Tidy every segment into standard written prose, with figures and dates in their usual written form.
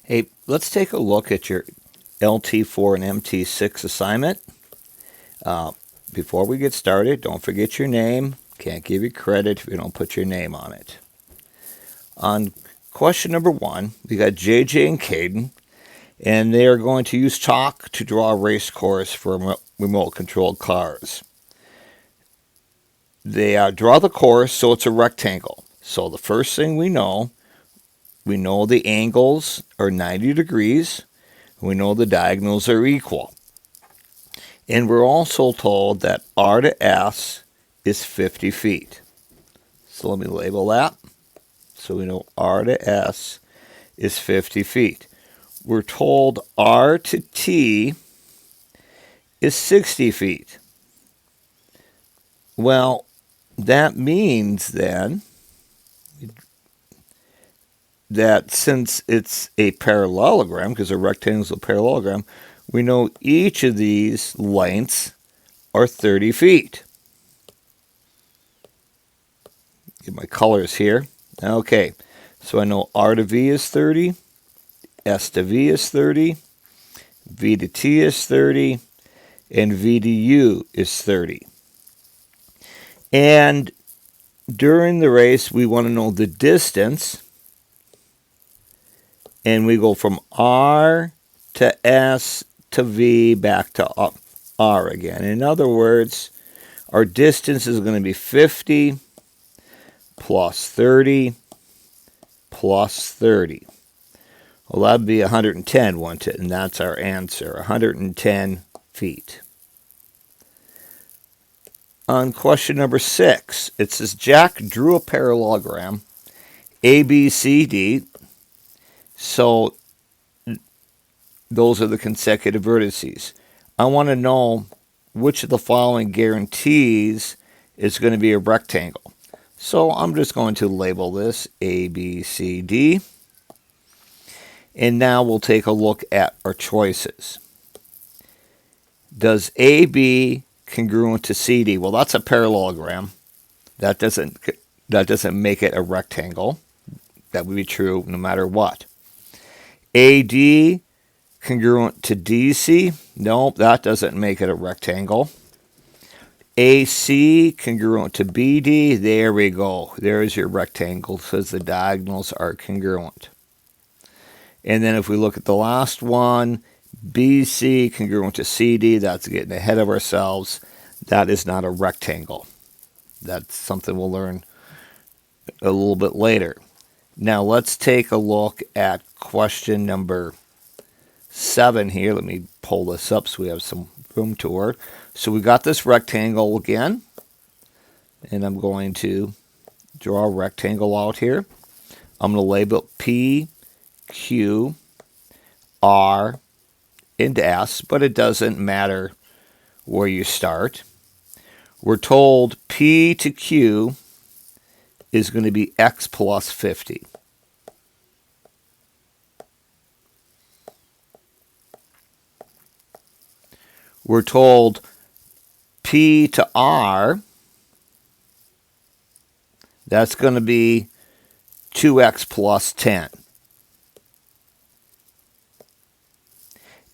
Hey, let's take a look at your LT4 and MT6 assignment. Before we get started, don't forget your name. Can't give you credit if you don't put your name on it. On question number 1, we got JJ and Caden, and they are going to use chalk to draw a race course for remote-controlled cars. They draw the course so it's a rectangle. So the first thing we know the angles are 90 degrees. We know the diagonals are equal. And we're also told that R to S is 50 feet. So let me label that. So we know R to S is 50 feet. We're told R to T is 60 feet. Well, that means then that since it's a parallelogram, because a rectangle is a parallelogram, we know each of these lengths are 30 feet. Get my colors here. Okay, so I know R to V is 30, S to V is 30, V to T is 30, and V to U is 30. And during the race, we want to know the distance, and we go from R to S to V back to R again. In other words, our distance is going to be 50 plus 30 plus 30. Well, that'd be 110, wouldn't it? And that's our answer, 110 feet. On question number 6, it says Jack drew a parallelogram ABCD. So those are the consecutive vertices. I want to know which of the following guarantees is going to be a rectangle. So I'm just going to label this ABCD. And now we'll take a look at our choices. Does AB congruent to CD? Well, that's a parallelogram. That doesn't make it a rectangle. That would be true no matter what. AD congruent to DC? Nope, that doesn't make it a rectangle. AC congruent to BD? There we go. There's your rectangle, says the diagonals are congruent. And then if we look at the last one, BC congruent to CD, that's getting ahead of ourselves. That is not a rectangle. That's something we'll learn a little bit later. Now let's take a look at question number 7 here. Let me pull this up so we have some room to work. So we got this rectangle again, and I'm going to draw a rectangle out here. I'm going to label it P, Q, R, and S, but it doesn't matter where you start. We're told P to Q is going to be X plus 50. We're told P to R, that's going to be 2X plus 10.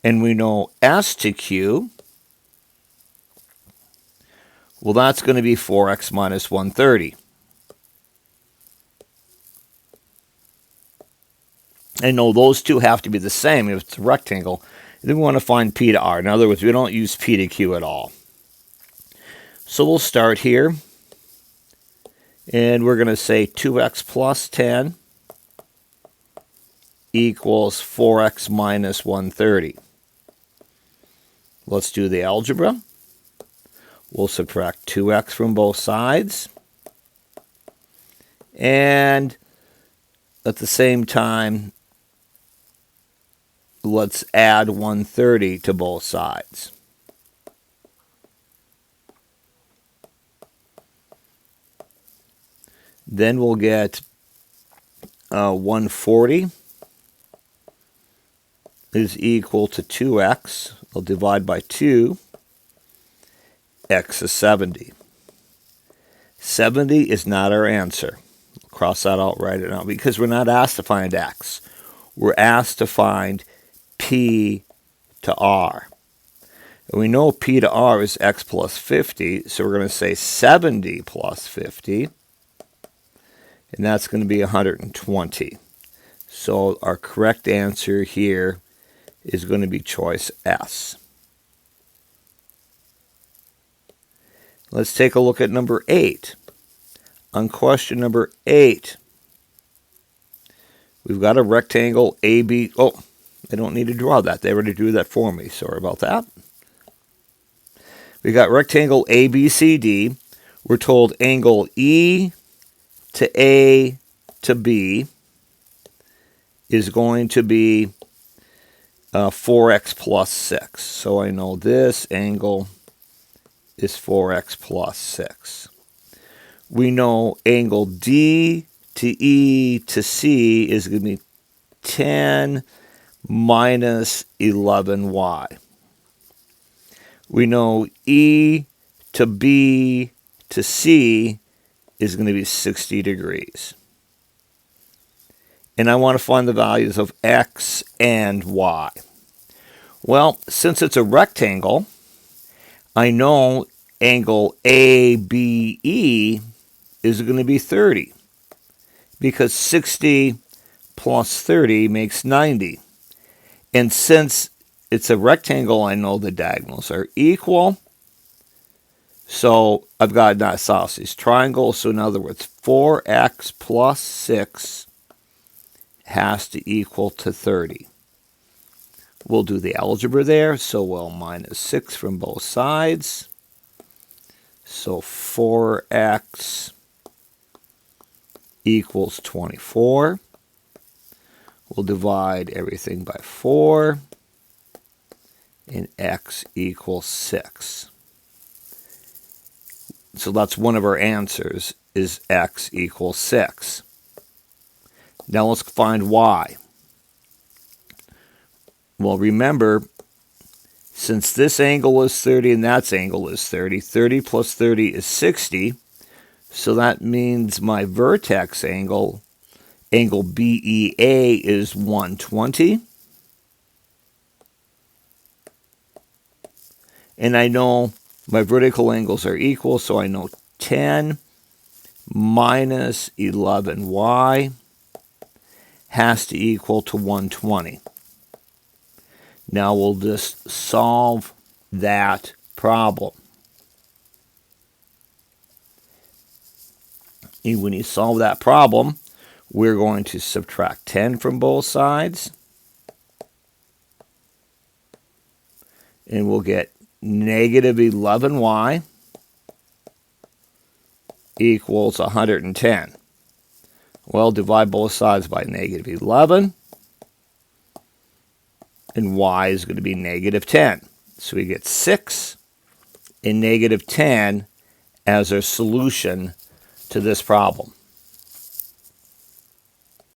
And we know S to Q, well, that's going to be 4X minus 130. And no, those two have to be the same if it's a rectangle. Then we want to find P to R. In other words, we don't use P to Q at all. So we'll start here. And we're going to say 2X plus 10 equals 4X minus 130. Let's do the algebra. We'll subtract 2X from both sides. And at the same time, let's add 130 to both sides. Then we'll get 140 is equal to 2x. We'll divide by 2. X is 70. 70 is not our answer. Cross that out right now because we're not asked to find x. we're asked to find P to R. And we know P to R is x plus 50, so we're going to say 70 plus 50, and that's going to be 120. So our correct answer here is going to be choice S. Let's take a look at number 8. On question number 8, we've got a rectangle AB. Oh, I don't need to draw that. They already drew that for me. Sorry about that. We got rectangle ABCD. We're told angle E to A to B is going to be 4x plus 6. So I know this angle is 4x plus 6. We know angle D to E to C is going to be 10 minus 11y. We know E to B to C is going to be 60 degrees. And I want to find the values of x and y. Well, since it's a rectangle, I know angle ABE is going to be 30, because 60 plus 30 makes 90. And since it's a rectangle, I know the diagonals are equal. So I've got an isosceles triangle. So in other words, 4x plus 6 has to equal to 30. We'll do the algebra there. So we'll minus 6 from both sides. So 4x equals 24. We'll divide everything by 4. And x equals 6. So that's one of our answers, is x equals 6. Now let's find y. Well, remember, since this angle is 30 and that angle is 30, 30 plus 30 is 60. So that means my vertex angle, angle BEA, is 120. And I know my vertical angles are equal, so I know 10 minus 11y has to equal to 120. Now we'll just solve that problem. And when you solve that problem, we're going to subtract 10 from both sides. And we'll get negative 11y equals 110. Well, divide both sides by negative 11. And y is going to be negative 10. So we get 6 and negative 10 as our solution to this problem.